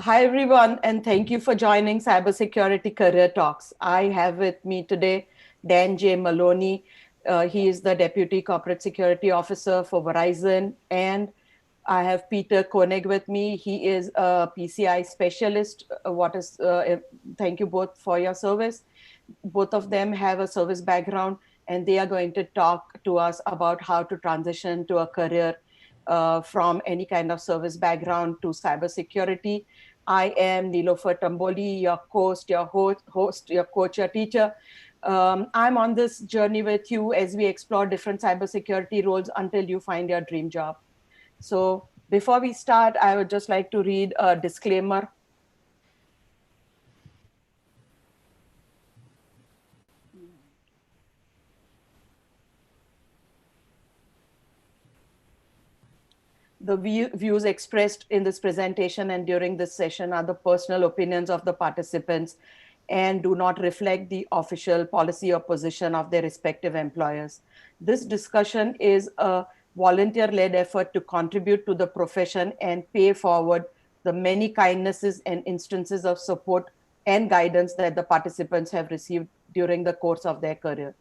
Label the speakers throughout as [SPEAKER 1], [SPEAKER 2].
[SPEAKER 1] Hi, everyone, and thank you for joining Cybersecurity Career Talks. I have with me today Dan J. Maloney. He is the Deputy Corporate Security Officer for Verizon. And I have Peter Koenig with me. He is a PCI specialist. Thank you both for your service. Both of them have a service background, and they are going to talk to us about how to transition to a career from any kind of service background to cybersecurity. I am Nilofer Tamboli, your host, your coach, your teacher. I'm on this journey with you as we explore different cybersecurity roles until you find your dream job. So before we start, I would just like to read a disclaimer. The views expressed in this presentation and during this session are the personal opinions of the participants and do not reflect the official policy or position of their respective employers. This discussion is a volunteer-led effort to contribute to the profession and pay forward the many kindnesses and instances of support and guidance that the participants have received during the course of their career.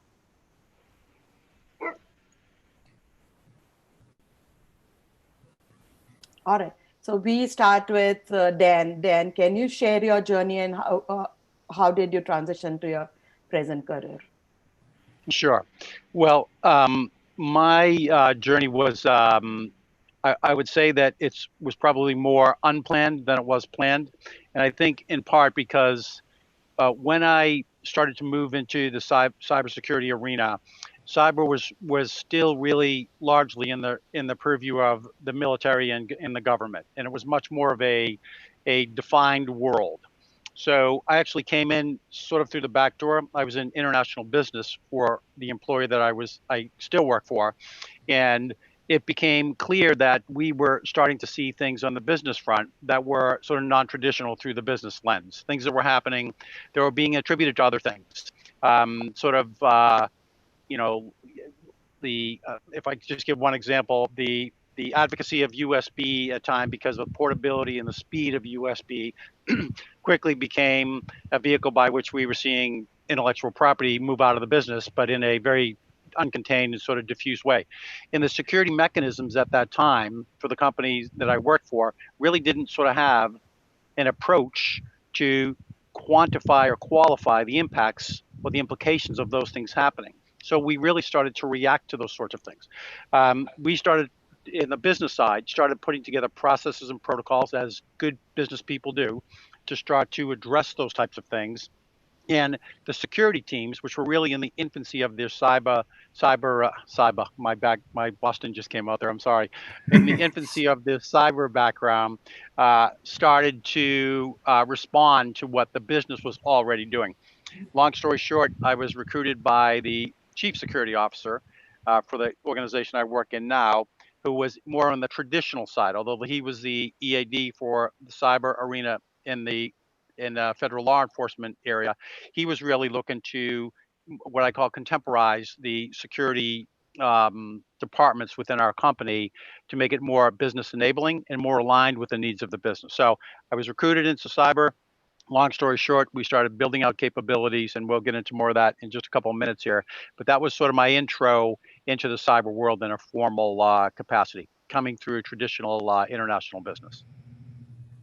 [SPEAKER 1] All right. So we start with Dan. Dan, can you share your journey and how did you transition to your present career?
[SPEAKER 2] Sure. Well, my journey was, I would say that it was probably more unplanned than it was planned. And I think in part because when I started to move into the cybersecurity arena, cyber was still really largely in the purview of the military and in the government, and it was much more of a defined world. So I actually came in sort of through the back door. I was in international business for the employer that I still work for, and it became clear that we were starting to see things on the business front that were sort of non-traditional through the business lens. Things that were happening, that were being attributed to other things. Sort of, you know, if I just give one example, the advocacy of USB at time because of portability and the speed of USB quickly became a vehicle by which we were seeing intellectual property move out of the business, but in a very uncontained and sort of diffuse way. And the security mechanisms at that time for the companies that I worked for really didn't sort of have an approach to quantify or qualify the impacts or the implications of those things happening. So we really started to react to those sorts of things. We started in the business side, started putting together processes and protocols as good business people do to start to address those types of things. And the security teams, which were really in the infancy of their my Boston just came out there. I'm sorry. In the infancy of the cyber background, started to respond to what the business was already doing. Long story short, I was recruited by the chief security officer for the organization I work in now, who was more on the traditional side, although he was the EAD for the cyber arena in the federal law enforcement area. He was really looking to what I call contemporize the security departments within our company to make it more business enabling and more aligned with the needs of the business. So I was recruited into cyber. Long story short, we started building out capabilities, and we'll get into more of that in just a couple of minutes here. But that was sort of my intro into the cyber world in a formal capacity, coming through traditional international business.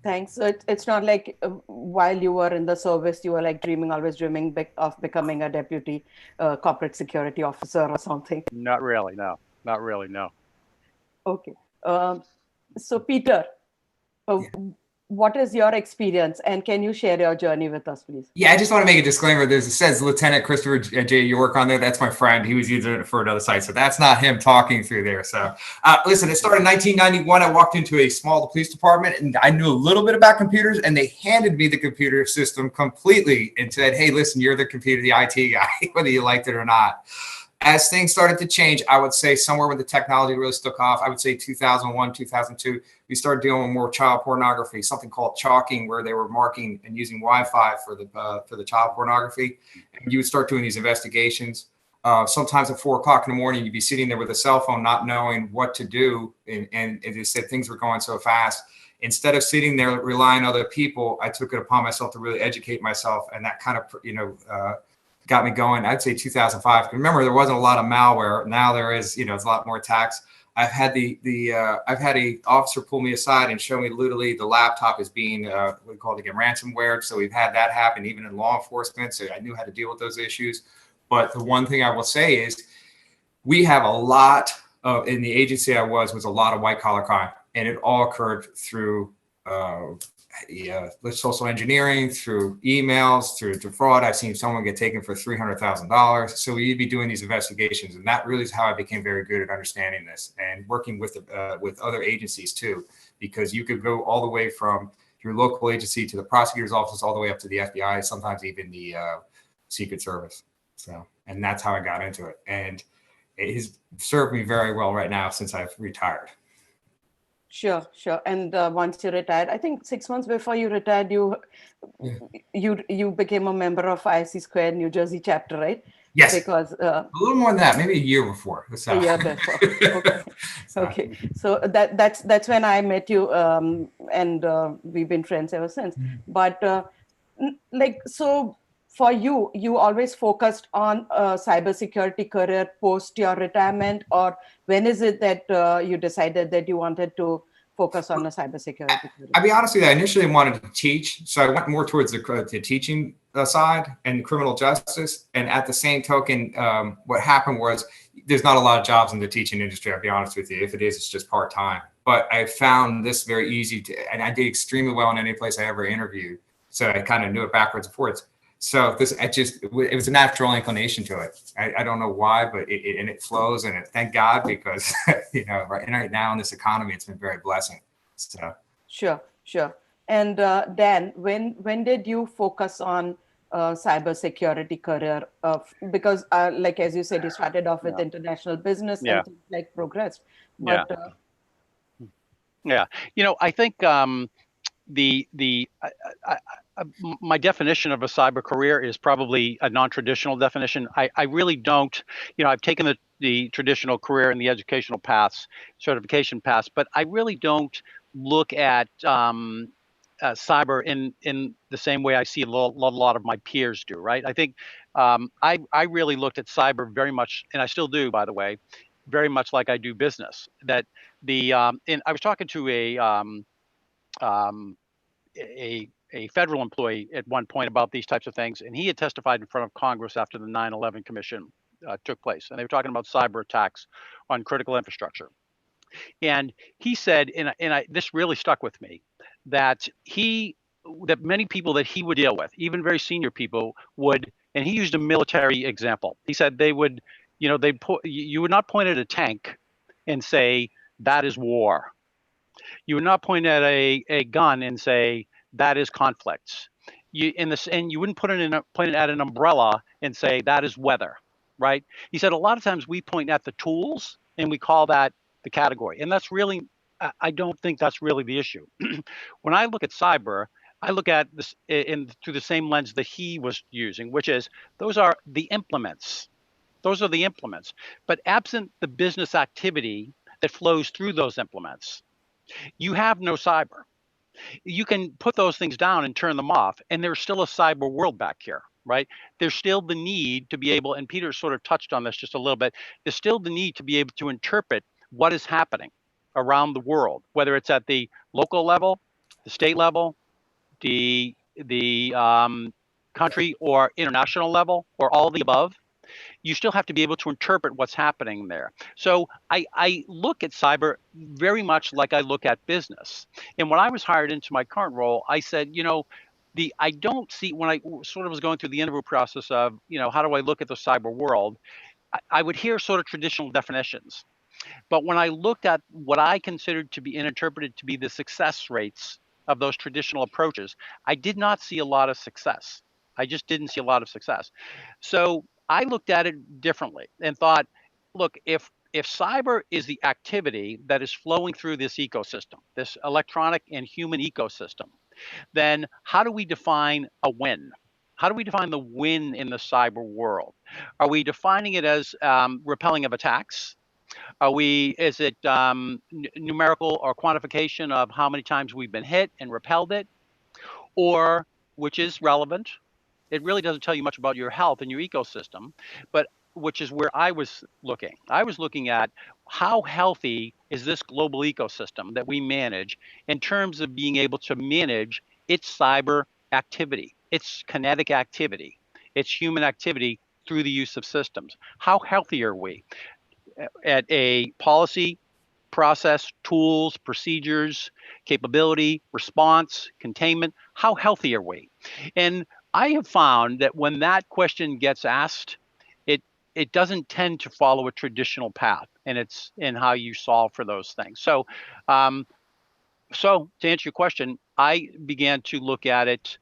[SPEAKER 1] Thanks. So it's not like while you were in the service, you were like always dreaming of becoming a deputy corporate security officer or something.
[SPEAKER 2] Not really, no. Not really, no.
[SPEAKER 1] Okay. So Peter, uh,
[SPEAKER 3] Yeah.
[SPEAKER 1] what is your experience and can you share your journey with us, please?
[SPEAKER 3] Yeah, I just want to make a disclaimer. It says Lieutenant Christopher J. York on there. That's my friend. He was using it for another site. So that's not him talking through there. So listen, it started in 1991. I walked into a small police department and I knew a little bit about computers, and they handed me the computer system completely and said, hey, listen, you're the computer, the IT guy, whether you liked it or not. As things started to change, I would say somewhere when the technology really took off, I would say 2001, 2002, we started dealing with more child pornography, something called chalking, where they were marking and using Wi-Fi for the child pornography. And you would start doing these investigations. Sometimes at 4 o'clock in the morning, you'd be sitting there with a cell phone, not knowing what to do. And they said things were going so fast. instead of sitting there relying on other people, I took it upon myself to really educate myself. And that kind of, got me going. I'd say 2005. Remember, there wasn't a lot of malware. Now there is, it's a lot more attacks. I've had I've had a officer pull me aside and show me literally the laptop is being what we call it again, ransomware. So we've had that happen even in law enforcement. So I knew how to deal with those issues. But the one thing I will say is we have a lot of, in the agency I was a lot of white collar crime, and it all occurred through social engineering, through emails, through fraud. I've seen someone get taken for $300,000. So we'd be doing these investigations, and that really is how I became very good at understanding this and working with other agencies too, because you could go all the way from your local agency to the prosecutor's office, all the way up to the FBI, sometimes even the Secret Service. So, and that's how I got into it, and it has served me very well right now since I've retired.
[SPEAKER 1] Sure. And once you retired, I think 6 months before you retired, you became a member of IC Squared New Jersey chapter, right?
[SPEAKER 3] Yes.
[SPEAKER 1] Because
[SPEAKER 3] a little more than that, maybe a year before.
[SPEAKER 1] A year before. Okay. Okay. So that's when I met you, and we've been friends ever since. But so for you, you always focused on a cybersecurity career post your retirement, or when is it that you decided that you wanted to focus on a cybersecurity career?
[SPEAKER 3] I'll be honest with you, I initially wanted to teach. So I went more towards the teaching side and criminal justice. And at the same token, what happened was there's not a lot of jobs in the teaching industry, I'll be honest with you. If it is, it's just part-time. But I found this very easy and I did extremely well in any place I ever interviewed. So I kind of knew it backwards and forwards. So it was a natural inclination to it. I don't know why, but it flows, and thank God, because right now in this economy, it's been very blessing. So sure.
[SPEAKER 1] And Dan, when did you focus on cybersecurity career? Because like as you said, you started off with international business and things like progressed. But
[SPEAKER 2] I think my definition of a cyber career is probably a non-traditional definition. I really don't, I've taken the traditional career and the educational paths, certification paths, but I really don't look at cyber in the same way I see a lot of my peers do, right? I think I really looked at cyber very much, and I still do, by the way, very much like I do business. That and I was talking to a federal employee at one point about these types of things, and he had testified in front of Congress after the 9/11 Commission took place, and they were talking about cyber attacks on critical infrastructure. And he said, and this really stuck with me, that many people that he would deal with, even very senior people, would, and he used a military example. He said they would, you would not point at a tank and say that is war. You would not point at a gun and say that is conflicts. And you wouldn't point it at an umbrella and say that is weather, right? He said a lot of times we point at the tools and we call that the category, and that's really, I don't think that's really the issue. When I look at cyber, I look at this through the same lens that he was using, which is those are the implements. Those are the implements. But absent the business activity that flows through those implements, you have no cyber. You can put those things down and turn them off, and there's still a cyber world back here, right? There's still the need to be able, and Peter sort of touched on this just a little bit, there's still the need to be able to interpret what is happening around the world, whether it's at the local level, the state level, the country or international level, or all of the above. You still have to be able to interpret what's happening there. So I look at cyber very much like I look at business. And when I was hired into my current role, I said, I don't see, when I sort of was going through the interview process of, how do I look at the cyber world, I would hear sort of traditional definitions. But when I looked at what I considered to be and interpreted to be the success rates of those traditional approaches, I did not see a lot of success. I just didn't see a lot of success. So I looked at it differently and thought, look, if cyber is the activity that is flowing through this ecosystem, this electronic and human ecosystem, then how do we define a win? How do we define the win in the cyber world? Are we defining it as repelling of attacks? Is it numerical or quantification of how many times we've been hit and repelled it? Or, which is relevant, it really doesn't tell you much about your health and your ecosystem, but which is where I was looking. I was looking at how healthy is this global ecosystem that we manage in terms of being able to manage its cyber activity, its kinetic activity, its human activity through the use of systems. How healthy are we at a policy, process, tools, procedures, capability, response, containment? How healthy are we? And I have found that when that question gets asked, it doesn't tend to follow a traditional path, and it's in how you solve for those things. So to answer your question, I began to look at it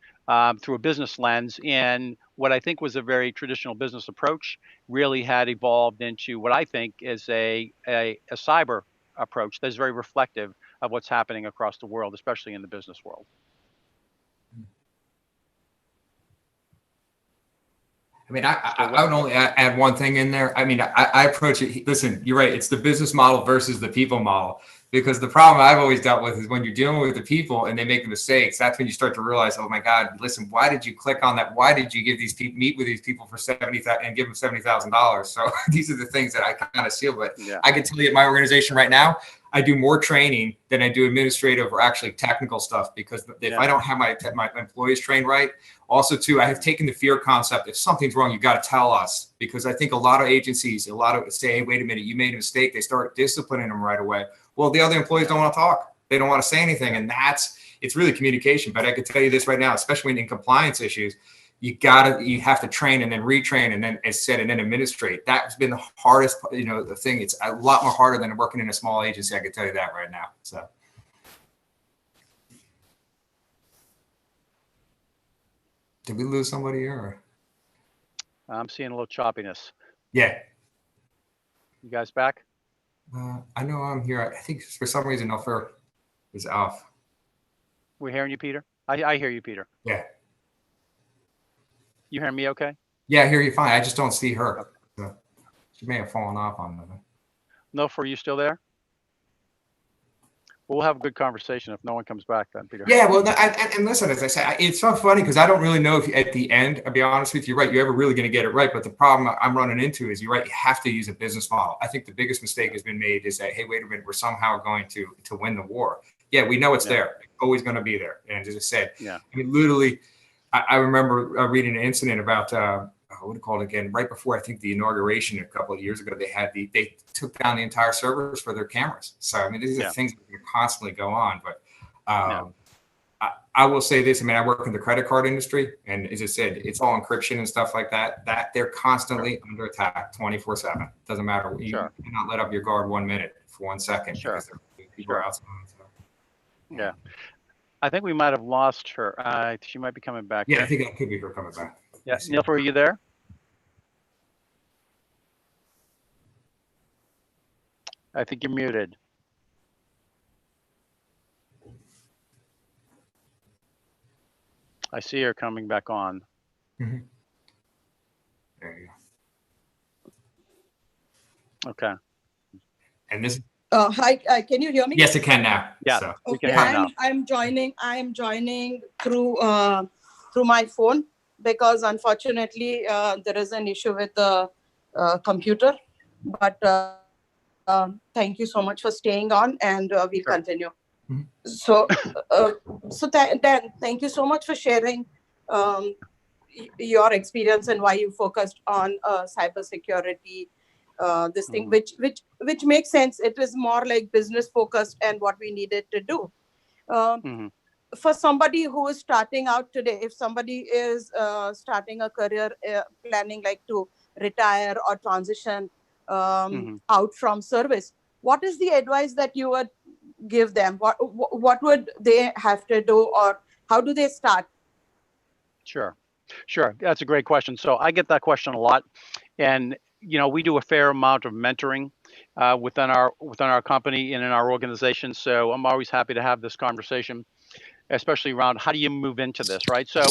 [SPEAKER 2] through a business lens, and what I think was a very traditional business approach really had evolved into what I think is a cyber approach that's very reflective of what's happening across the world, especially in the business world.
[SPEAKER 3] I mean, I would only add one thing in there. I mean, I approach it. Listen, you're right. It's the business model versus the people model. Because the problem I've always dealt with is when you're dealing with the people and they make mistakes, that's when you start to realize, oh my God, listen, why did you click on that? Why did you give these people, meet with these people for $70,000 and give them $70,000? So these are the things that I kind of see. But yeah. I can tell you at my organization right now, I do more training than I do administrative or actually technical stuff, because if I don't have my employees trained right, also too, I have taken the fear concept. If something's wrong, you got to tell us, because I think a lot of agencies, say, hey, wait a minute, you made a mistake. They start disciplining them right away. Well, the other employees don't want to talk. They don't want to say anything. And it's really communication. But I could tell you this right now, especially in compliance issues, you have to train and then retrain and then, as said, and then administrate. That's been the hardest, the thing. It's a lot more harder than working in a small agency. I can tell you that right now. So. Did we lose somebody here? Or?
[SPEAKER 2] I'm seeing a little choppiness.
[SPEAKER 3] Yeah.
[SPEAKER 2] You guys back?
[SPEAKER 3] I know I'm here. I think for some reason, Alfer is off.
[SPEAKER 2] We're hearing you, Peter. I hear you, Peter.
[SPEAKER 3] Yeah.
[SPEAKER 2] You hear me okay?
[SPEAKER 3] Yeah, I hear you fine. I just don't see her. Okay. So she may have fallen off on that.
[SPEAKER 2] No, are you still there? We'll have a good conversation if no one comes back then, Peter.
[SPEAKER 3] Yeah, well, and listen, as I say, it's so funny because I don't really know if at the end, I'll be honest with you, right, you're ever really going to get it right. But the problem I'm running into is, you're right, you have to use a business model. I think the biggest mistake has been made is that, hey, wait a minute, we're somehow going to win the war. Yeah, we know it's there. It's always going to be there. And as I said, I mean, literally, I remember reading an incident about, what do you call it again? Right before, I think, the inauguration a couple of years ago, they took down the entire servers for their cameras. So, I mean, these are things that constantly go on. But I will say this. I mean, I work in the credit card industry. And as I said, it's all encryption and stuff like that. That they're constantly under attack 24/7. Doesn't matter. You cannot let up your guard 1 minute for 1 second. Because people are outside. So.
[SPEAKER 2] Yeah. I think we might have lost her. She might be coming back.
[SPEAKER 3] Yeah, I think that could be her coming back.
[SPEAKER 2] Yeah, Neil, are you there? I think you're muted. I see her coming back on.
[SPEAKER 3] Mm-hmm. There you
[SPEAKER 2] go. Okay.
[SPEAKER 3] And this.
[SPEAKER 1] Hi, can you hear me?
[SPEAKER 3] Yes, I can now.
[SPEAKER 2] Yeah.
[SPEAKER 3] So.
[SPEAKER 1] Okay. I'm joining through my phone, because unfortunately there is an issue with the computer. But thank you so much for staying on, and we'll continue.
[SPEAKER 3] Mm-hmm.
[SPEAKER 1] So Dan, thank you so much for sharing your experience and why you focused on cybersecurity. This thing, which makes sense. It is more like business focused and what we needed to do. For somebody who is starting out today, if somebody is starting a career, planning like to retire or transition out from service, what is the advice that you would give them? What would they have to do, or how do they start?
[SPEAKER 2] Sure. That's a great question. So I get that question a lot, and we do a fair amount of mentoring within our company and in our organization. So I'm always happy to have this conversation, especially around how do you move into this, right? So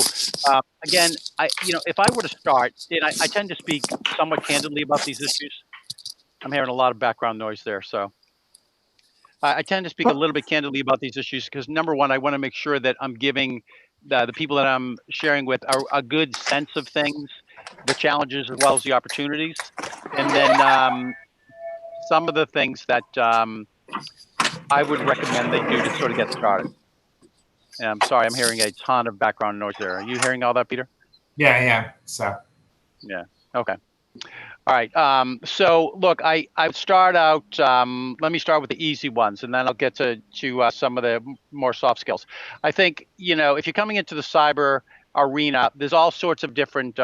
[SPEAKER 2] again, if I were to start, and I tend to speak somewhat candidly about these issues. I'm hearing a lot of background noise there. So I tend to speak a little bit candidly about these issues because number one, I want to make sure that I'm giving the people that I'm sharing with a good sense of things, the challenges as well as the opportunities, and then some of the things that I would recommend they do to sort of get started. And I'm sorry, I'm hearing a ton of background noise there. Are you hearing all that, Peter?
[SPEAKER 3] Yeah. So.
[SPEAKER 2] Yeah. Okay. All right. So look, I would start out. Let me start with the easy ones, and then I'll get to some of the more soft skills. I think if you're coming into the cyber arena, there's all sorts of different.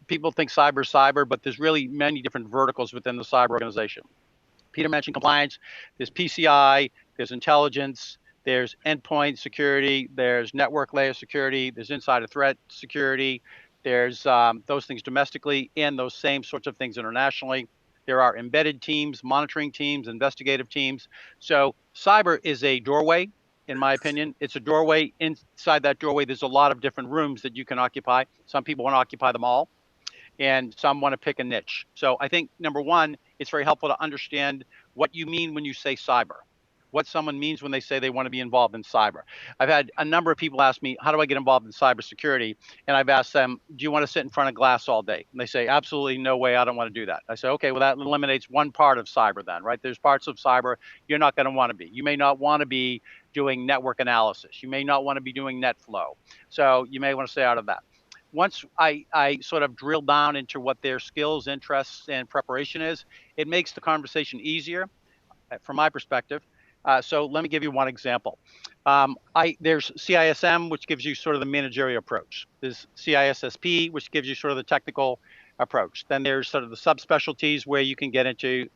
[SPEAKER 2] People think cyber, but there's really many different verticals within the cyber organization. Peter mentioned compliance. There's PCI. There's intelligence. There's endpoint security. There's network layer security. There's insider threat security. There's those things domestically and those same sorts of things internationally. There are embedded teams, monitoring teams, investigative teams. So cyber is a doorway, in my opinion. It's a doorway. Inside that doorway, there's a lot of different rooms that you can occupy. Some people want to occupy them all, and some want to pick a niche. So I think number one, it's very helpful to understand what you mean when you say cyber, what someone means when they say they want to be involved in cyber. I've had a number of people ask me, how do I get involved in cybersecurity? And I've asked them, do you want to sit in front of glass all day? And they say, absolutely no way, I don't want to do that. I say, okay, well, that eliminates one part of cyber then, right? There's parts of cyber you're not going to want to be. You may not want to be doing network analysis. You may not want to be doing net flow. So you may want to stay out of that. Once I sort of drill down into what their skills, interests, and preparation is, it makes the conversation easier from my perspective. So let me give you one example. There's CISM, which gives you sort of the managerial approach. There's CISSP, which gives you sort of the technical approach. Then there's sort of the subspecialties where you can get into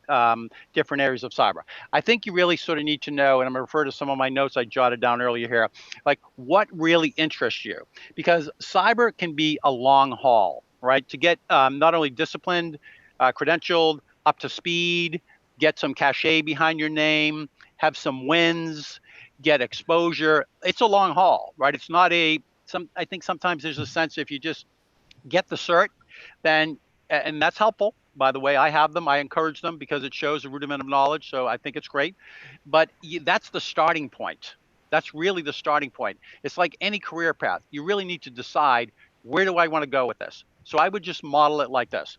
[SPEAKER 2] different areas of cyber. I think you really sort of need to know, and I'm going to refer to some of my notes I jotted down earlier here, like what really interests you, because cyber can be a long haul, right? To get not only disciplined, credentialed, up to speed, get some cachet behind your name, have some wins, get exposure. It's a long haul, right? It's not I think sometimes there's a sense if you just get the cert, then, and that's helpful. By the way, I have them. I encourage them because it shows a rudiment of knowledge. So I think it's great. But that's the starting point. That's really the starting point. It's like any career path. You really need to decide, where do I want to go with this? So I would just model it like this.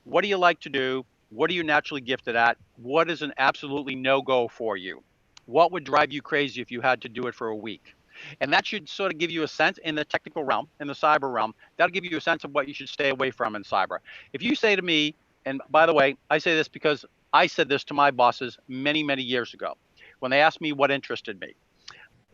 [SPEAKER 2] What do you like to do? What are you naturally gifted at? What is an absolutely no-go for you? What would drive you crazy if you had to do it for a week? And that should sort of give you a sense in the technical realm, in the cyber realm, that'll give you a sense of what you should stay away from in cyber. If you say to me, and by the way, I say this because I said this to my bosses many, many years ago when they asked me what interested me.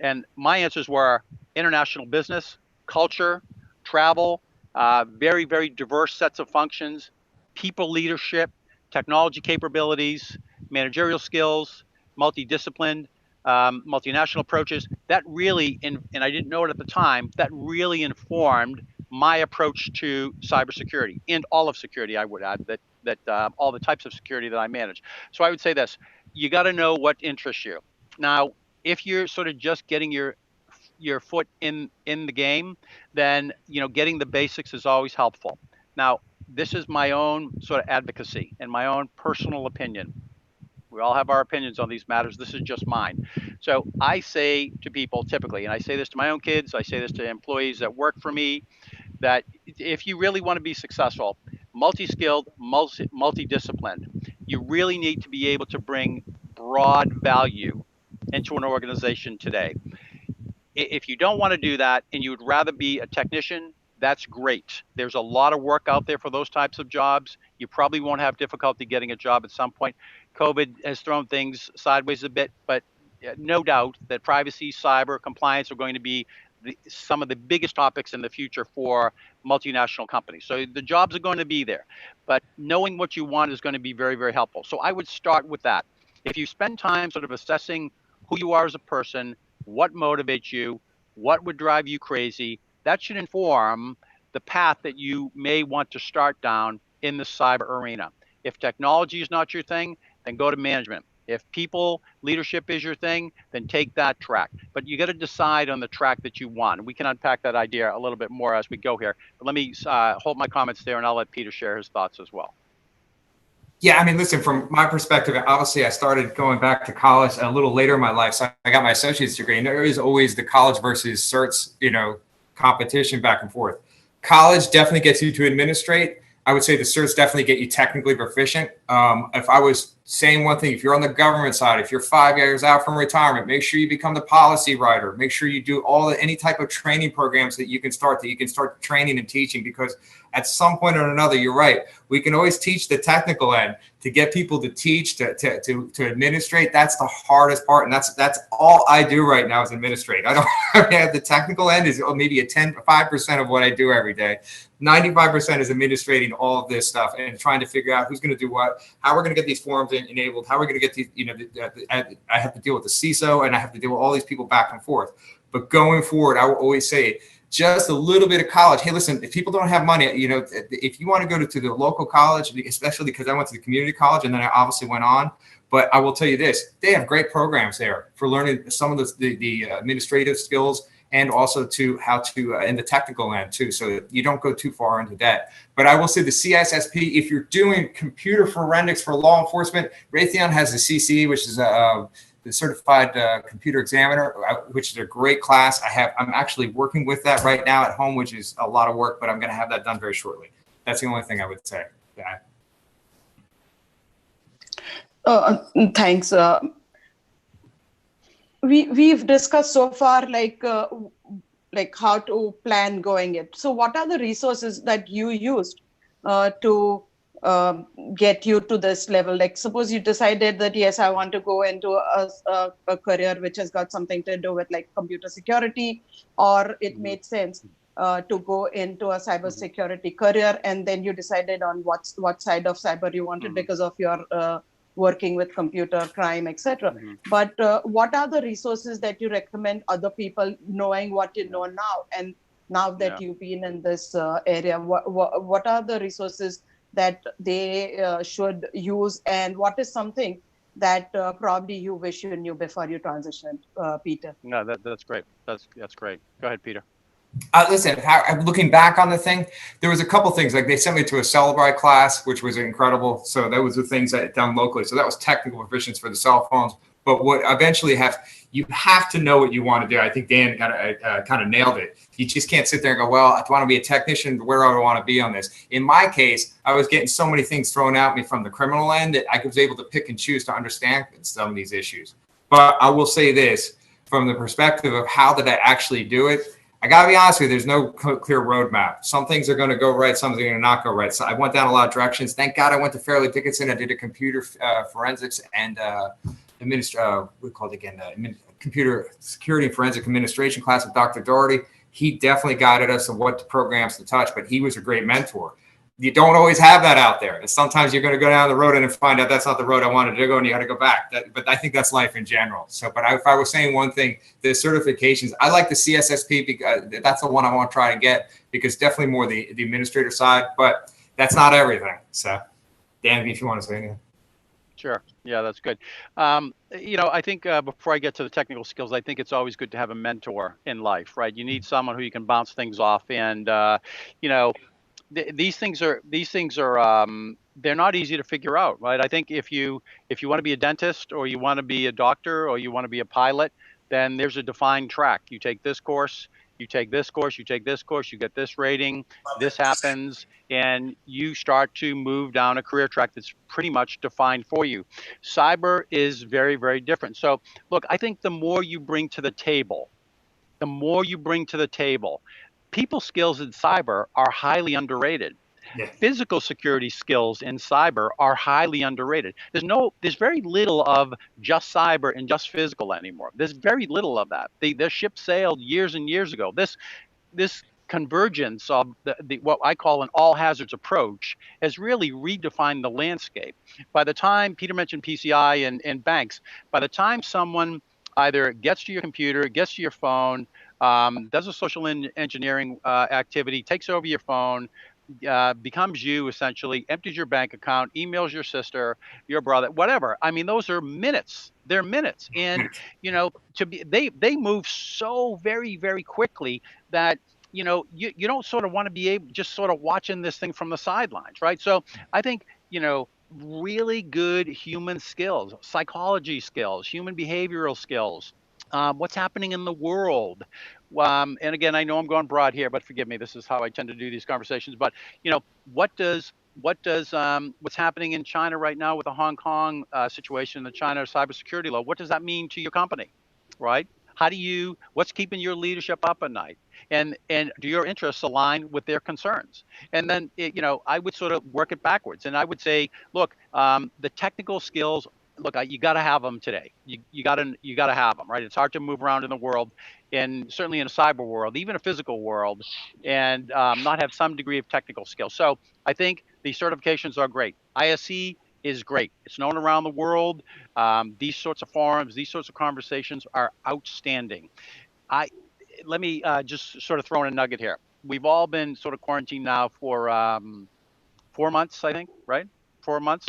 [SPEAKER 2] And my answers were international business, culture, travel, very, very diverse sets of functions, people leadership, technology capabilities, managerial skills, multidisciplined, multinational approaches. That really, and I didn't know it at the time, that really informed my approach to cybersecurity and all of security, I would add, that all the types of security that I manage. So I would say this, you got to know what interests you. Now, if you're sort of just getting your foot in the game, then getting the basics is always helpful. Now, this is my own sort of advocacy and my own personal opinion. We all have our opinions on these matters. This is just mine. So I say to people typically, and I say this to my own kids, I say this to employees that work for me, that if you really want to be successful, multi-skilled, multidisciplined, you really need to be able to bring broad value into an organization today. If you don't want to do that and you would rather be a technician, that's great. There's a lot of work out there for those types of jobs. You probably won't have difficulty getting a job at some point. COVID has thrown things sideways a bit, but no doubt that privacy, cyber, compliance are going to be some of the biggest topics in the future for multinational companies. So the jobs are going to be there, but knowing what you want is going to be very, very helpful. So I would start with that. If you spend time sort of assessing who you are as a person, what motivates you, what would drive you crazy, that should inform the path that you may want to start down in the cyber arena. If technology is not your thing, then go to management. If people leadership is your thing, then take that track. But you got to decide on the track that you want. We can unpack that idea a little bit more as we go here. But let me hold my comments there, and I'll let Peter share his thoughts as well.
[SPEAKER 3] Yeah, I mean, listen, from my perspective, obviously I started going back to college a little later in my life. So I got my associate's degree, and there is always the college versus certs, competition back and forth. College definitely gets you to administrate. I would say the certs definitely get you technically proficient. If I was saying one thing, if you're on the government side, if you're 5 years out from retirement, make sure you become the policy writer. Make sure you do any type of training programs that you can start training and teaching, because at some point or another, you're right. We can always teach the technical end. To get people to teach, to administrate, that's the hardest part, and that's all I do right now is administrate. I don't have the technical end is maybe 5% of what I do every day. 95% is administrating all of this stuff and trying to figure out who's going to do what, how we're going to get these forms enabled, how we're going to get these. I have to deal with the CISO, and I have to deal with all these people back and forth. But going forward, I will always say, just a little bit of college. Hey, listen, if people don't have money, if you want to go to the local college, especially because I went to the community college and then I obviously went on. But I will tell you this, they have great programs there for learning some of the administrative skills, and also to how to in the technical end too, so you don't go too far into debt. But I will say the CISSP, if you're doing computer forensics for law enforcement, Raytheon has the CCE, which is the Certified Computer Examiner, which is a great class. I'm actually working with that right now at home, which is a lot of work, but I'm going to have that done very shortly. That's the only thing I would say. Yeah.
[SPEAKER 1] Thanks. We've discussed so far like how to plan going it. So what are the resources that you used to get you to this level? Like suppose you decided that yes, I want to go into a career which has got something to do with like computer security, or it made sense to go into a cybersecurity career, and then you decided on what side of cyber you wanted because of your working with computer crime, etc. But what are the resources that you recommend other people, knowing what you know now, and now that you've been in this area, what are the resources that they should use, and what is something that probably you wish you knew before you transitioned, Peter?
[SPEAKER 2] No, that's great. That's great. Go ahead, Peter.
[SPEAKER 3] Listen, looking back on the thing, there was a couple things. Like they sent me to a Celebrite class, which was incredible. So that was the things that done locally. So that was technical proficiency for the cell phones. But what eventually you have to know what you want to do. I think Dan kind of nailed it. You just can't sit there and go, well, I want to be a technician. Where do I want to be on this? In my case, I was getting so many things thrown at me from the criminal end that I was able to pick and choose to understand some of these issues. But I will say this, from the perspective of how did I actually do it, I got to be honest with you, there's no clear roadmap. Some things are going to go right, some things are going to not go right. So I went down a lot of directions. Thank God I went to Fairleigh Dickinson. I did a computer forensics and computer security and forensic administration class with Dr. Doherty. He definitely guided us on what programs to touch, but he was a great mentor. You don't always have that out there. And sometimes you're going to go down the road and find out that's not the road I wanted to go, and you got to go back. But I think that's life in general. So, but if I was saying one thing, the certifications, I like the CSSP because that's the one I want to try and get, because definitely more the administrator side, but that's not everything. So, Dan, if you want to say anything.
[SPEAKER 2] Sure. Yeah, that's good. I think before I get to the technical skills, I think it's always good to have a mentor in life, right? You need someone who you can bounce things off, and these things are they're not easy to figure out, right? I think if you want to be a dentist, or you want to be a doctor, or you want to be a pilot, then there's a defined track. You take this course, you take this course, you take this course, you get this rating, this happens, and you start to move down a career track that's pretty much defined for you. Cyber is very, very different. So look, I think the more you bring to the table, people skills in cyber are highly underrated.
[SPEAKER 3] Yeah.
[SPEAKER 2] Physical security skills in cyber are highly underrated. There's very little of just cyber and just physical anymore. There's very little of that. The ship sailed years and years ago. This convergence of the what I call an all hazards approach has really redefined the landscape. By the time Peter mentioned PCI and banks, by the time someone either gets to your computer, gets to your phone, does a social engineering activity, takes over your phone, becomes you essentially, empties your bank account, emails your sister, your brother, whatever. I mean, those are minutes. They're minutes, and they move so very, very quickly that you don't sort of want to be able just sort of watching this thing from the sidelines, right? So I think really good human skills, psychology skills, human behavioral skills, what's happening in the world. And again, I know I'm going broad here, but forgive me. This is how I tend to do these conversations. But what's happening in China right now with the Hong Kong situation, the China cybersecurity law? What does that mean to your company, right? What's keeping your leadership up at night? And do your interests align with their concerns? And then, I would sort of work it backwards. And I would say, look, the technical skills, look, you got to have them today. You got to have them, right? It's hard to move around in the world, and certainly in a cyber world, even a physical world, and not have some degree of technical skill. So I think the certifications are great. ISC is great. It's known around the world. These sorts of forums, these sorts of conversations are outstanding. I Let me just sort of throw in a nugget here. We've all been sort of quarantined now for 4 months, I think, right? 4 months.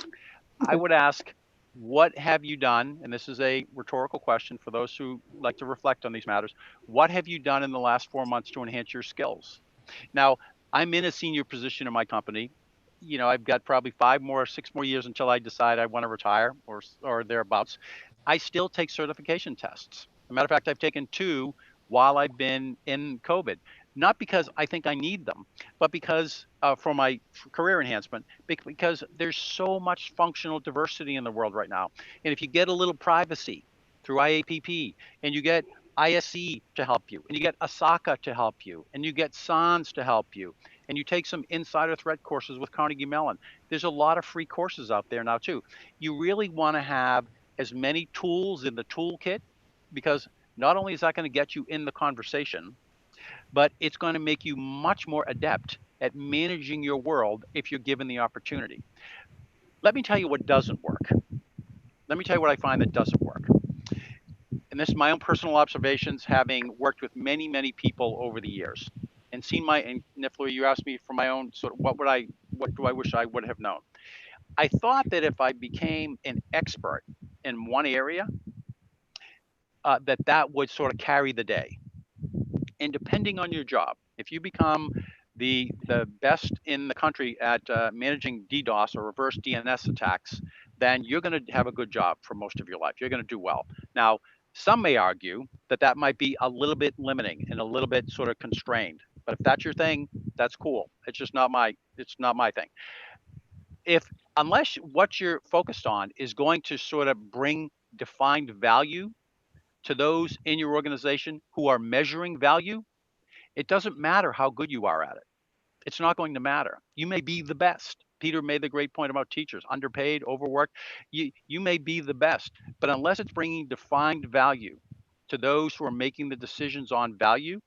[SPEAKER 2] I would ask, what have you done? And this is a rhetorical question for those who like to reflect on these matters. What have you done in the last 4 months to enhance your skills? Now, I'm in a senior position in my company. I've got probably 6 more years until I decide I want to retire or thereabouts. I still take certification tests. As a matter of fact, I've taken two while I've been in COVID, not because I think I need them, but because for my career enhancement, because there's so much functional diversity in the world right now. And if you get a little privacy through IAPP, and you get ISC to help you, and you get Asaka to help you, and you get SANS to help you, and you take some insider threat courses with Carnegie Mellon. There's a lot of free courses out there now too. You really want to have as many tools in the toolkit, because not only is that going to get you in the conversation, but it's going to make you much more adept at managing your world if you're given the opportunity. Let me tell you what doesn't work. Let me tell you what I find that doesn't work. And this is my own personal observations, having worked with many, many people over the years, and seen and Nifler, you asked me for my own sort of what do I wish I would have known. I thought that if I became an expert in one area, that would sort of carry the day. And depending on your job, if you become the best in the country at managing DDoS or reverse DNS attacks, then you're going to have a good job for most of your life. You're going to do well. Now, some may argue that might be a little bit limiting and a little bit sort of constrained. But if that's your thing, that's cool. It's just not my thing. Unless what you're focused on is going to sort of bring defined value to those in your organization who are measuring value, it doesn't matter how good you are at it. It's not going to matter. You may be the best. Peter made the great point about teachers, underpaid, overworked. You may be the best, but unless it's bringing defined value to those who are making the decisions on value,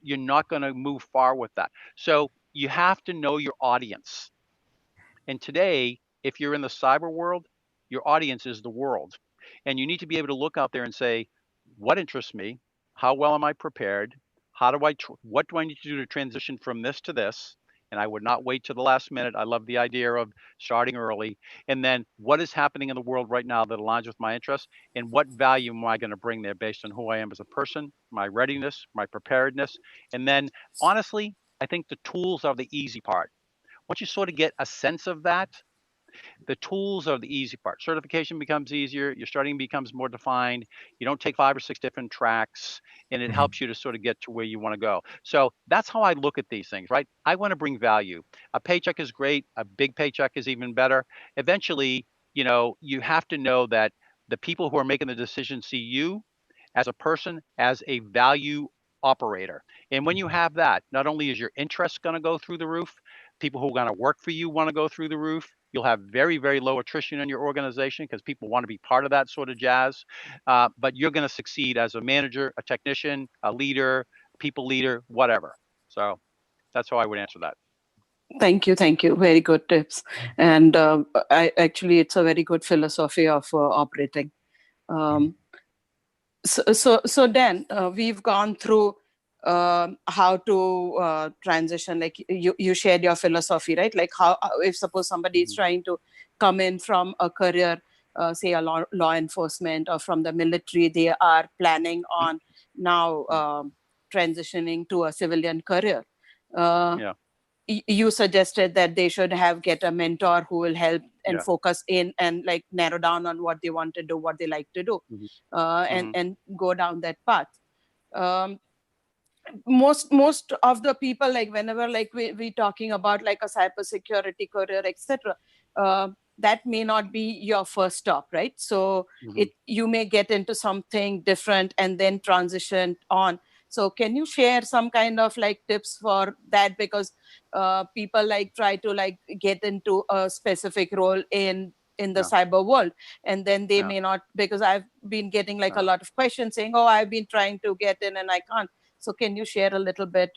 [SPEAKER 2] you're not going to move far with that. So you have to know your audience. And today, if you're in the cyber world, your audience is the world. And you need to be able to look out there and say, what interests me? How well am I prepared? What do I need to do to transition from this to this? And I would not wait to the last minute. I love the idea of starting early. And then what is happening in the world right now that aligns with my interests? And what value am I going to bring there based on who I am as a person, my readiness, my preparedness? And then honestly, I think the tools are the easy part. Once you sort of get a sense of that, the tools are the easy part. Certification becomes easier. Your starting becomes more defined. You don't take 5 or 6 different tracks, and it helps you to sort of get to where you want to go. So that's how I look at these things, right? I want to bring value. A paycheck is great. A big paycheck is even better. Eventually, you have to know that the people who are making the decision see you as a person, as a value operator. And when you have that, not only is your interest going to go through the roof, people who are going to work for you want to go through the roof. You'll have very, very low attrition in your organization because people want to be part of that sort of jazz. But you're going to succeed as a manager, a technician, a leader, people leader, whatever. So that's how I would answer that.
[SPEAKER 1] Thank you. Very good tips. And it's a very good philosophy of operating. So Dan, we've gone through how to transition. Like you shared your philosophy, right? Like how, if suppose somebody is trying to come in from a career, say a law enforcement or from the military, they are planning on now transitioning to a civilian career. You suggested that they should get a mentor who will help and focus in and like narrow down on what they want to do, what they like to do, and go down that path. Most of the people, like whenever like we talking about like a cybersecurity career, etc., that may not be your first stop, right? So you may get into something different and then transition on. So can you share some kind of like tips for that? Because people like try to like get into a specific role in the cyber world, and then they may not, because I've been getting like a lot of questions saying, oh, I've been trying to get in and I can't. So can you share a little bit?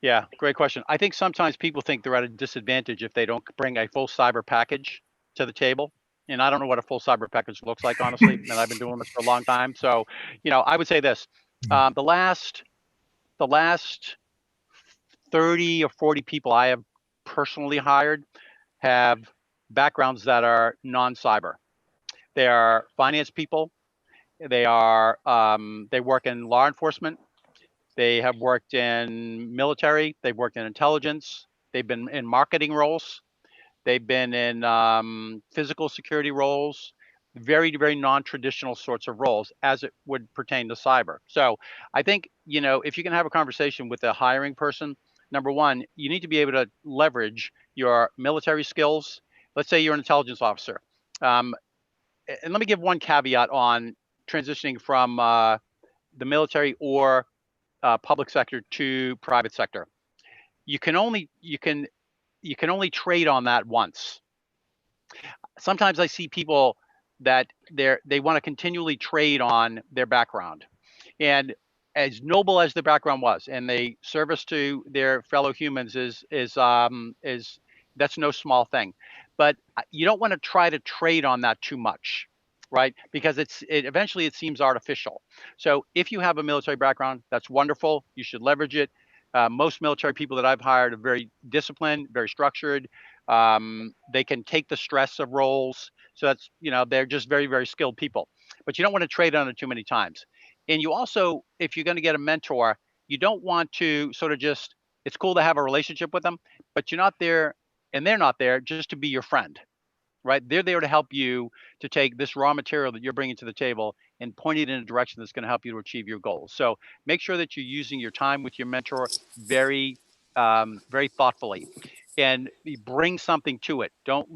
[SPEAKER 2] Yeah, great question. I think sometimes people think they're at a disadvantage if they don't bring a full cyber package to the table. And I don't know what a full cyber package looks like, honestly. And I've been doing this for a long time. So, I would say this: the last 30 or 40 people I have personally hired have backgrounds that are non-cyber. They are finance people. They work in law enforcement. They have worked in military. They've worked in intelligence. They've been in marketing roles. They've been in physical security roles, very, very non-traditional sorts of roles as it would pertain to cyber. So I think, if you can have a conversation with a hiring person, number one, you need to be able to leverage your military skills. Let's say you're an intelligence officer. And let me give one caveat on transitioning from the military or public sector to private sector. You can only trade on that once. Sometimes I see people that they want to continually trade on their background, and as noble as the background was, and the service to their fellow humans is that's no small thing, but you don't want to try to trade on that too much, right? Because eventually it seems artificial. So if you have a military background, that's wonderful. You should leverage it. Most military people that I've hired are very disciplined, very structured. They can take the stress of roles. So that's, they're just very, very skilled people. But you don't want to trade on it too many times. And you also, if you're going to get a mentor, you don't want to sort of just, it's cool to have a relationship with them, but you're not there and they're not there just to be your friend, right? They're there to help you to take this raw material that you're bringing to the table and point it in a direction that's going to help you to achieve your goals. So make sure that you're using your time with your mentor very, very thoughtfully, and bring something to it. Don't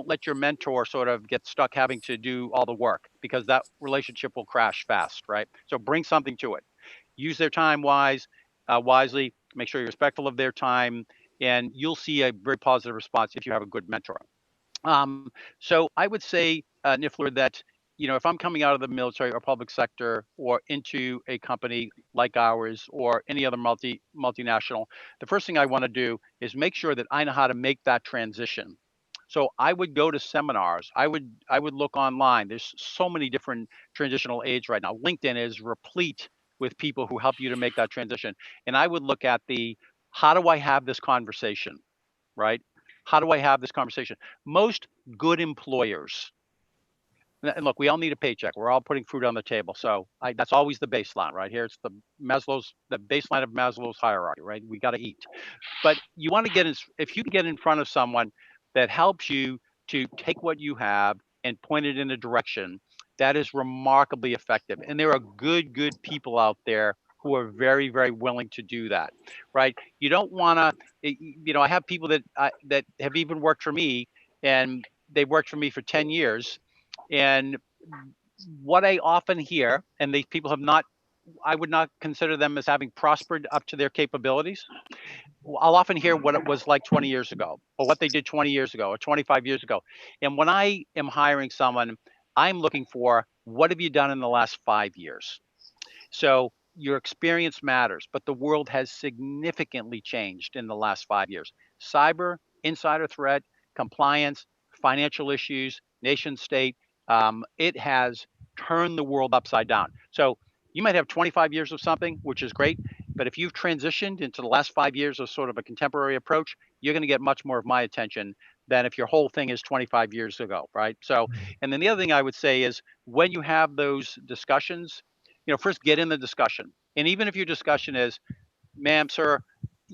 [SPEAKER 2] let your mentor sort of get stuck having to do all the work, because that relationship will crash fast, right? So bring something to it. Use their time wisely. Make sure you're respectful of their time, and you'll see a very positive response if you have a good mentor. So I would say, Niffler, that if I'm coming out of the military or public sector or into a company like ours or any other multinational, the first thing I want to do is make sure that I know how to make that transition. So I would go to seminars. I would look online. There's so many different transitional aids right now. LinkedIn is replete with people who help you to make that transition. And I would look at how do I have this conversation, right? How do I have this conversation? Most good employers, and look, we all need a paycheck. We're all putting food on the table. So that's always the baseline, right? Here, it's the baseline of Maslow's hierarchy, right? We got to eat. But you want to if you can get in front of someone that helps you to take what you have and point it in a direction, that is remarkably effective. And there are good people out there who are very, very willing to do that, right? You don't want to, I have people that have even worked for me, and they've worked for me for 10 years. And what I often hear, and these people I would not consider them as having prospered up to their capabilities. I'll often hear what it was like 20 years ago, or what they did 20 years ago or 25 years ago. And when I am hiring someone, I'm looking for, what have you done in the last 5 years? So your experience matters, but the world has significantly changed in the last 5 years. Cyber, insider threat, compliance, financial issues, nation state, it has turned the world upside down. So you might have 25 years of something, which is great, but if you've transitioned into the last 5 years of sort of a contemporary approach, you're going to get much more of my attention than if your whole thing is 25 years ago, right? So, and then the other thing I would say is, when you have those discussions, first get in the discussion. And even if your discussion is, ma'am, sir,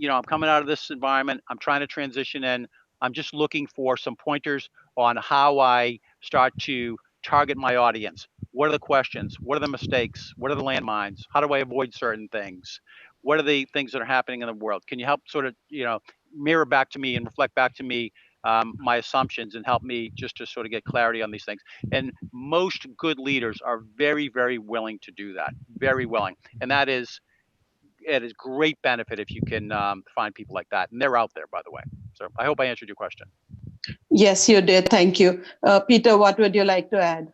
[SPEAKER 2] I'm coming out of this environment, I'm trying to transition in, I'm just looking for some pointers on how I start to target my audience. What are the questions? What are the mistakes? What are the landmines? How do I avoid certain things? What are the things that are happening in the world? Can you help sort of, mirror back to me and reflect back to me my assumptions and help me just to sort of get clarity on these things? And most good leaders are very, very willing to do that, very willing. And that is, it is great benefit if you can find people like that. And they're out there, by the way. So I hope I answered your question.
[SPEAKER 1] Yes, you did. Thank you. Peter, what would you like to add?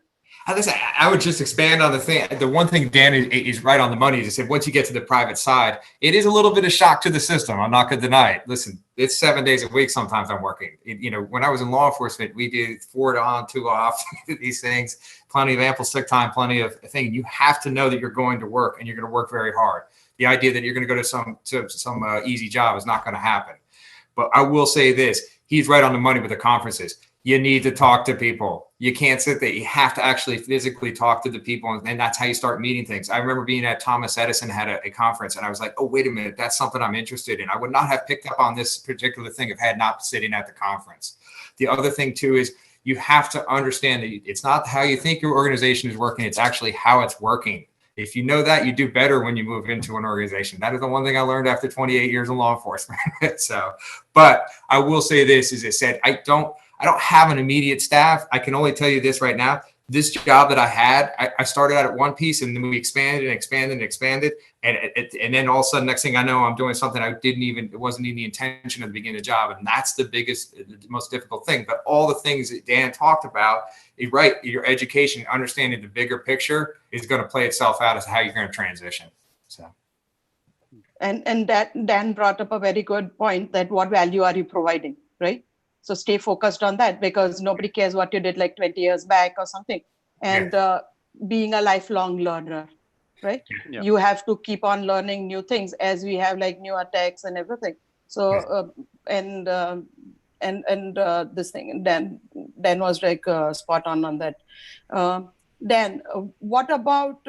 [SPEAKER 3] Listen, I would just expand on the thing. The one thing Dan is right on the money. He said once you get to the private side, it is a little bit of shock to the system. I'm not going to deny it. Listen, it's 7 days a week. Sometimes I'm working. When I was in law enforcement, we did 4 on, 2 off. These things, plenty of ample sick time, plenty of things. You have to know that you're going to work and you're going to work very hard. The idea that you're going to go to some easy job is not going to happen. But I will say this: he's right on the money with the conferences. You need to talk to people. You can't sit there. You have to actually physically talk to the people. And that's how you start meeting things. I remember being at Thomas Edison had a conference and I was like, oh, wait a minute. That's something I'm interested in. I would not have picked up on this particular thing if I had not been sitting at the conference. The other thing too is you have to understand that it's not how you think your organization is working. It's actually how it's working. If you know that, you do better when you move into an organization. That is the one thing I learned after 28 years in law enforcement. But I will say this, as I said, I don't have an immediate staff. I can only tell you this right now. This job that I had, I started out at one piece and then we expanded and expanded and expanded. And then all of a sudden, next thing I know, I'm doing something it wasn't even the intention of the beginning of the job. And that's the most difficult thing. But all the things that Dan talked about, right, your education, understanding the bigger picture is going to play itself out as how you're going to transition. So.
[SPEAKER 1] And that Dan brought up a very good point, that what value are you providing, right? So stay focused on that, because nobody cares what you did like 20 years back or something. And being a lifelong learner, right? Yeah. You have to keep on learning new things as we have like new attacks and everything. So this thing, Dan was like spot on that. Dan, what about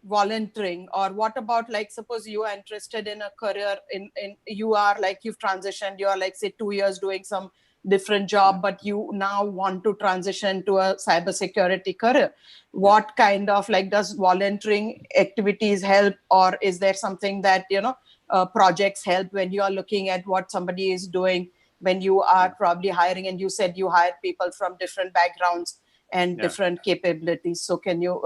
[SPEAKER 1] volunteering, or what about, like, suppose you are interested in a career in you are like, you've transitioned, you are like, say 2 years doing some different job, but you now want to transition to a cybersecurity career. What kind of, like, does volunteering activities help, or is there something that projects help when you are looking at what somebody is doing, when you are probably hiring? And you said you hired people from different backgrounds and different capabilities. So can you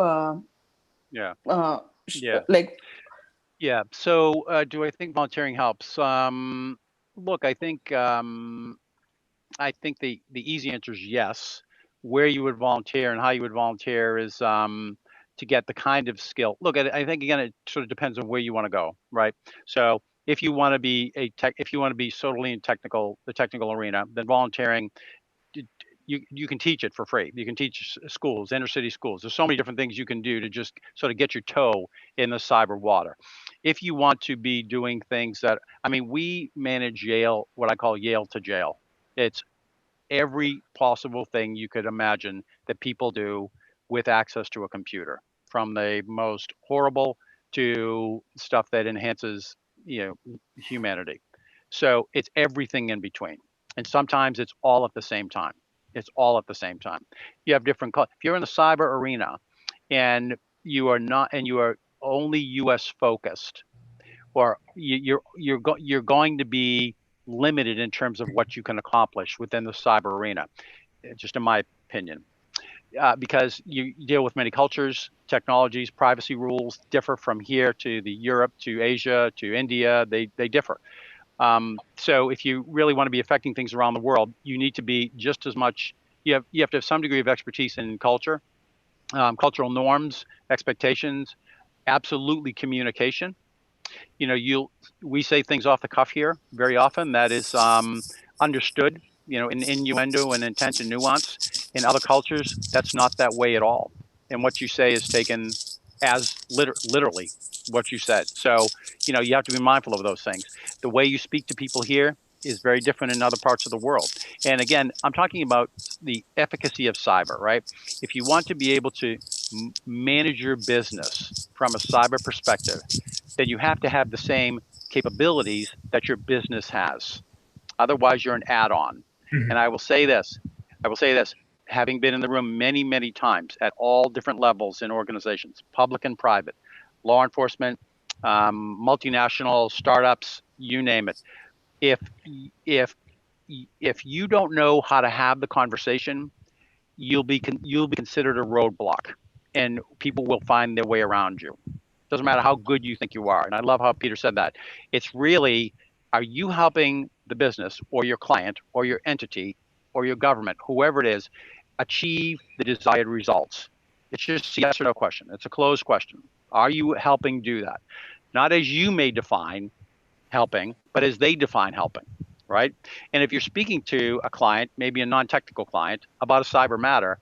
[SPEAKER 2] So do I think volunteering helps? Look, I think the easy answer is yes. Where you would volunteer and how you would volunteer is to get the kind of skill. Look, I think again, it sort of depends on where you want to go, right? So if you want to be solely in the technical arena, then volunteering, you can teach it for free. You can teach schools, inner city schools. There's so many different things you can do to just sort of get your toe in the cyber water. If you want to be doing things that, we manage Yale, what I call Yale to jail. It's every possible thing you could imagine that people do with access to a computer, from the most horrible to stuff that enhances, humanity. So it's everything in between. And sometimes it's all at the same time. It's all at the same time. You have different. If you're in the cyber arena, and you are only U.S. focused, or you're going to be limited in terms of what you can accomplish within the cyber arena, just in my opinion, because you deal with many cultures, technologies, privacy rules differ from here to the Europe to Asia to India. They differ. So if you really want to be affecting things around the world, you need to be just as much. You have to have some degree of expertise in culture, cultural norms, expectations, absolutely communication. We say things off the cuff here very often. That is understood, in innuendo and intent and nuance. In other cultures, that's not that way at all. And what you say is taken as literally what you said. So, you have to be mindful of those things. The way you speak to people here is very different in other parts of the world. And again, I'm talking about the efficacy of cyber, right? If you want to be able to manage your business from a cyber perspective, then you have to have the same capabilities that your business has. Otherwise, you're an add-on. And I will say this, having been in the room many, many times at all different levels in organizations, public and private, law enforcement, multinational, startups, you name it. If you don't know how to have the conversation, you'll be considered a roadblock, and people will find their way around you. Doesn't matter how good you think you are. And I love how Peter said that. It's really, are you helping the business or your client or your entity or your government, whoever it is, achieve the desired results? It's just a yes or no question. It's a closed question. Are you helping do that? Not as you may define helping, but as they define helping, right? And if you're speaking to a client, maybe a non-technical client, about a cyber matter,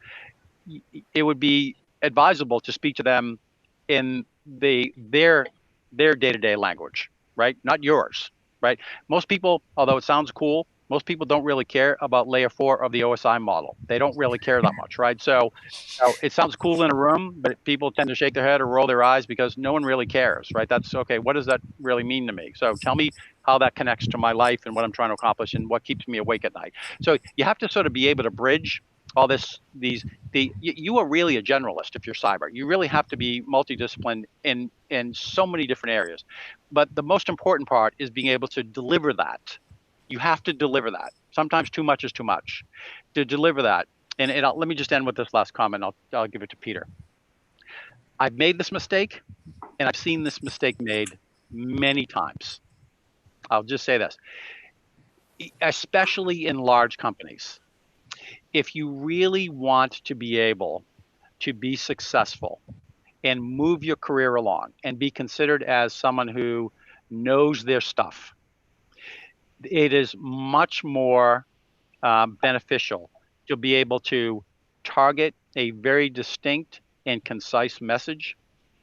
[SPEAKER 2] it would be advisable to speak to them in their day-to-day language, right? Not yours, right? Most people, although it sounds cool, most people don't really care about layer 4 of the OSI model. They don't really care that much, right? So it sounds cool in a room, but people tend to shake their head or roll their eyes because no one really cares, right? That's okay. What does that really mean to me? So tell me how that connects to my life and what I'm trying to accomplish and what keeps me awake at night. So you have to sort of be able to bridge all you are really a generalist if you're cyber. You really have to be multidisciplined in so many different areas. But the most important part is being able to deliver that. You have to deliver that. Sometimes too much is too much. To deliver that, and let me just end with this last comment. I'll give it to Peter. I've made this mistake, and I've seen this mistake made many times. I'll just say this, especially in large companies. If you really want to be able to be successful and move your career along and be considered as someone who knows their stuff, it is much more beneficial to be able to target a very distinct and concise message,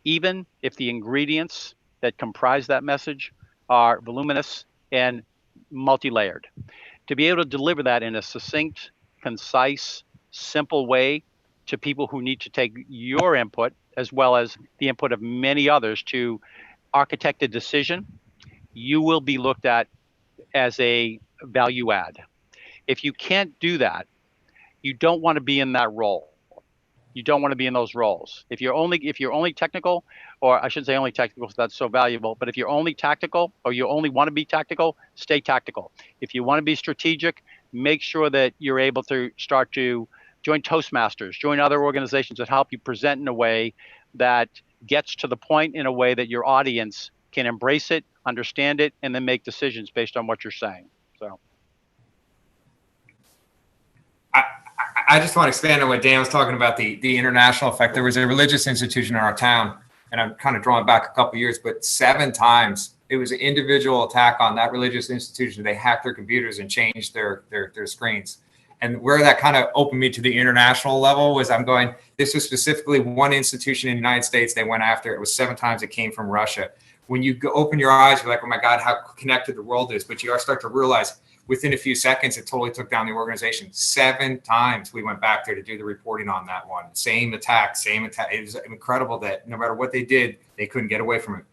[SPEAKER 2] even if the ingredients that comprise that message are voluminous and multi-layered. To be able to deliver that in a succinct, concise, simple way to people who need to take your input as well as the input of many others to architect a decision, you will be looked at as a value add. If you can't do that, you don't want to be in that role. You don't want to be in those roles. If you're only technical, or I shouldn't say only technical, so that's so valuable, but if you're only tactical or you only want to be tactical, stay tactical. If you want to be strategic, make sure that you're able to start to join Toastmasters, join other organizations that help you present in a way that gets to the point in a way that your audience can embrace it, understand it, and then make decisions based on what you're saying. So.
[SPEAKER 3] I just want to expand on what Dan was talking about, the international effect. There was a religious institution in our town, and I'm kind of drawing back a couple of years, but 7 times it was an individual attack on that religious institution. They hacked their computers and changed their screens. And where that kind of opened me to the international level was this was specifically one institution in the United States they went after. It was 7 times it came from Russia. When you open your eyes, you're like, oh my God, how connected the world is. But you start to realize within a few seconds, it totally took down the organization. 7 times we went back there to do the reporting on that one. Same attack. It was incredible that no matter what they did, they couldn't get away from it.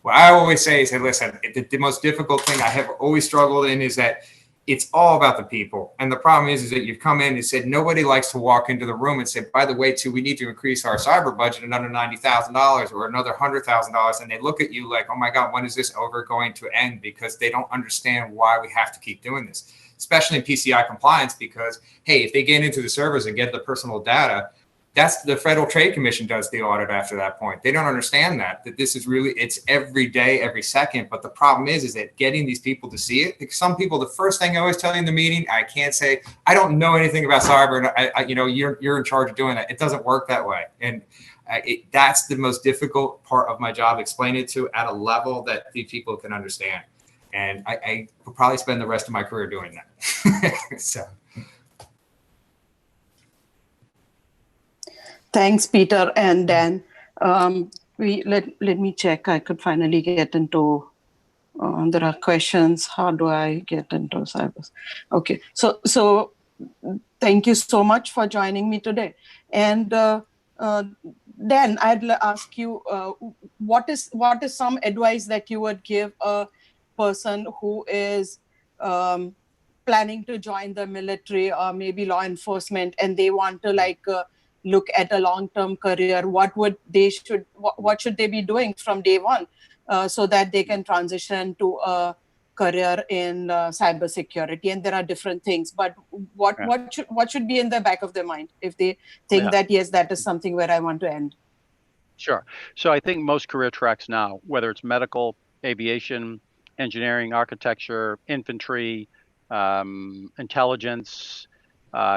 [SPEAKER 3] What I always say is, hey, listen, the most difficult thing I have always struggled in is that it's all about the people. And the problem is that you've come in and said, nobody likes to walk into the room and say, by the way, too, we need to increase our cyber budget another $90,000 or another $100,000. And they look at you like, oh my God, when is this ever going to end? Because they don't understand why we have to keep doing this, especially in PCI compliance, because, hey, if they get into the servers and get the personal data, that's the Federal Trade Commission does the audit after that point. They don't understand that this is really, it's every day, every second. But the problem is that getting these people to see it, because some people, the first thing I always tell you in the meeting, I can't say, I don't know anything about cyber. And you're in charge of doing that. It doesn't work that way. And that's the most difficult part of my job, explain it to at a level that the people can understand. And I will probably spend the rest of my career doing that. So.
[SPEAKER 1] Thanks, Peter and Dan. Let me check. I could finally get into. There are questions. How do I get into cyber? Okay, so thank you so much for joining me today. And Dan, I'd ask you, what is some advice that you would give a person who is planning to join the military or maybe law enforcement, and they want to look at a long-term career, what should they be doing from day one so that they can transition to a career in cybersecurity? And there are different things, but what should be in the back of their mind if they think that, yes, that is something where I want to end?
[SPEAKER 2] Sure. So I think most career tracks now, whether it's medical, aviation, engineering, architecture, infantry, intelligence,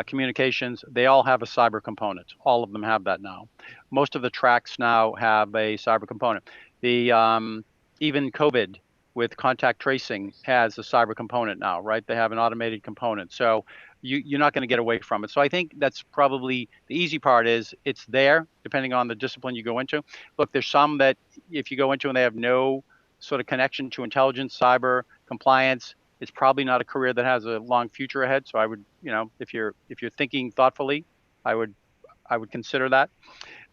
[SPEAKER 2] communications, they all have a cyber component. All of them have that now. Most of the tracks now have a cyber component. Even COVID with contact tracing has a cyber component now, right? They have an automated component. So you're not going to get away from it. So I think that's probably the easy part. Is it's there depending on the discipline you go into. Look, there's some that if you go into and they have no sort of connection to intelligence, cyber, compliance, it's probably not a career that has a long future ahead. So I would, if you're thinking thoughtfully, I would consider that.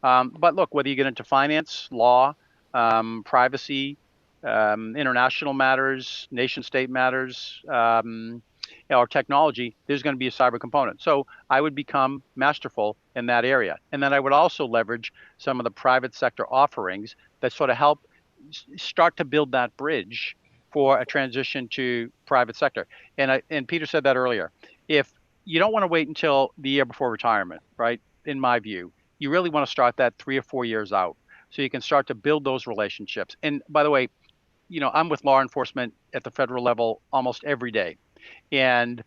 [SPEAKER 2] But look, whether you get into finance, law, privacy, international matters, nation state matters, or technology, there's going to be a cyber component. So I would become masterful in that area. And then I would also leverage some of the private sector offerings that sort of help start to build that bridge for a transition to private sector. And Peter said that earlier. If you don't want to wait until the year before retirement, right? In my view, you really want to start that 3 or 4 years out so you can start to build those relationships. And by the way, I'm with law enforcement at the federal level almost every day. And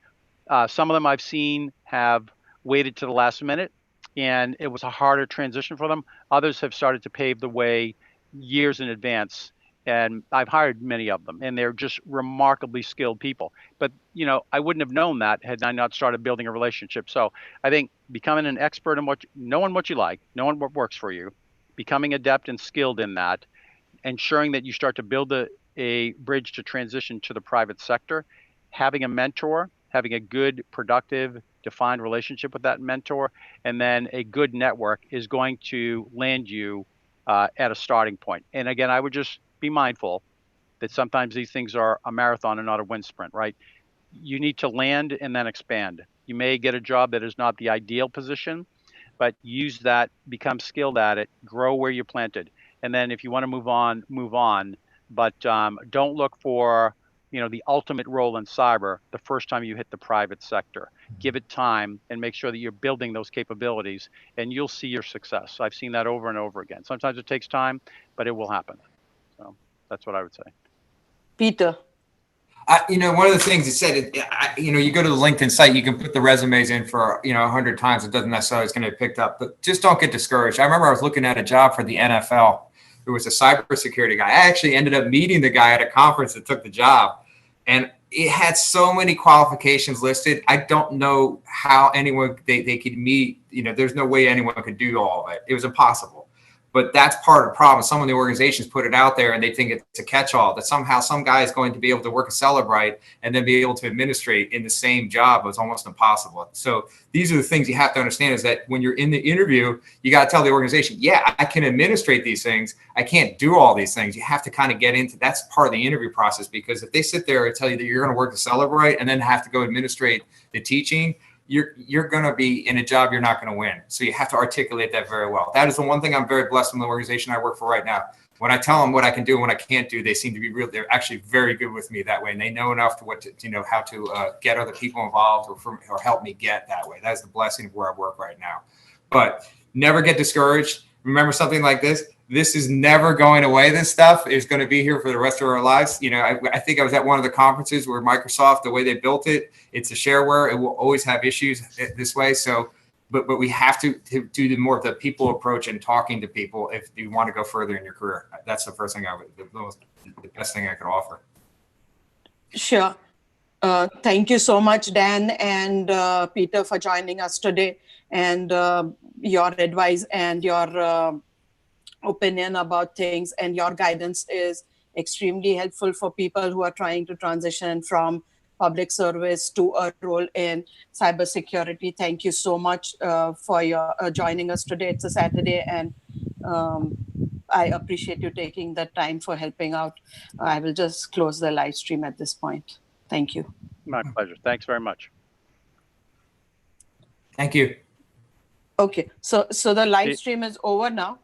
[SPEAKER 2] some of them I've seen have waited to the last minute, and it was a harder transition for them. Others have started to pave the way years in advance, and I've hired many of them, and they're just remarkably skilled people. But, I wouldn't have known that had I not started building a relationship. So I think becoming an expert in knowing what you like, knowing what works for you, becoming adept and skilled in that, ensuring that you start to build a bridge to transition to the private sector, having a mentor, having a good, productive, defined relationship with that mentor, and then a good network is going to land you at a starting point. And again, I would just be mindful that sometimes these things are a marathon and not a wind sprint, right? You need to land and then expand. You may get a job that is not the ideal position, but use that, become skilled at it, grow where you planted. And then if you want to move on, move on. But don't look for the ultimate role in cyber the first time you hit the private sector. Give it time and make sure that you're building those capabilities, and you'll see your success. I've seen that over and over again. Sometimes it takes time, but it will happen. So that's what I would say.
[SPEAKER 1] Peter.
[SPEAKER 3] One of the things you said, you go to the LinkedIn site, you can put the resumes in for, 100 times. It doesn't necessarily is going to be picked up, but just don't get discouraged. I remember I was looking at a job for the NFL. There was a cybersecurity guy. I actually ended up meeting the guy at a conference that took the job, and it had so many qualifications listed. I don't know how anyone they could meet. There's no way anyone could do all of it. It was impossible. But that's part of the problem. Some of the organizations put it out there and they think it's a catch-all, that somehow some guy is going to be able to work a Celebrite and then be able to administrate in the same job. It's almost impossible. So these are the things you have to understand, is that when you're in the interview, you got to tell the organization, yeah, I can administrate these things. I can't do all these things. You have to kind of get into, that's part of the interview process, because if they sit there and tell you that you're going to work the Celebrite and then have to go administrate the teaching, you're going to be in a job you're not going to win. So you have to articulate that very well. That is the one thing I'm very blessed in the organization I work for right now. When I tell them what I can do and what I can't do, they seem to be they're actually very good with me that way. And they know enough to how to get other people involved or help me get that way. That's the blessing of where I work right now. But never get discouraged. Remember something like this. This is never going away. This stuff is going to be here for the rest of our lives. I think I was at one of the conferences where Microsoft, the way they built it, it's a shareware. It will always have issues this way. So, but we have to do the people approach and talking to people if you want to go further in your career. That's the first thing the best thing I could offer.
[SPEAKER 1] Sure. Thank you so much, Dan and Peter, for joining us today, and your advice and your opinion about things and your guidance is extremely helpful for people who are trying to transition from public service to a role in cybersecurity. Thank you so much for your joining us today. It's a Saturday, and I appreciate you taking the time for helping out. I will just close the live stream at this point. Thank you.
[SPEAKER 2] My pleasure. Thanks very much.
[SPEAKER 3] Thank you.
[SPEAKER 1] Okay, so the live stream is over now.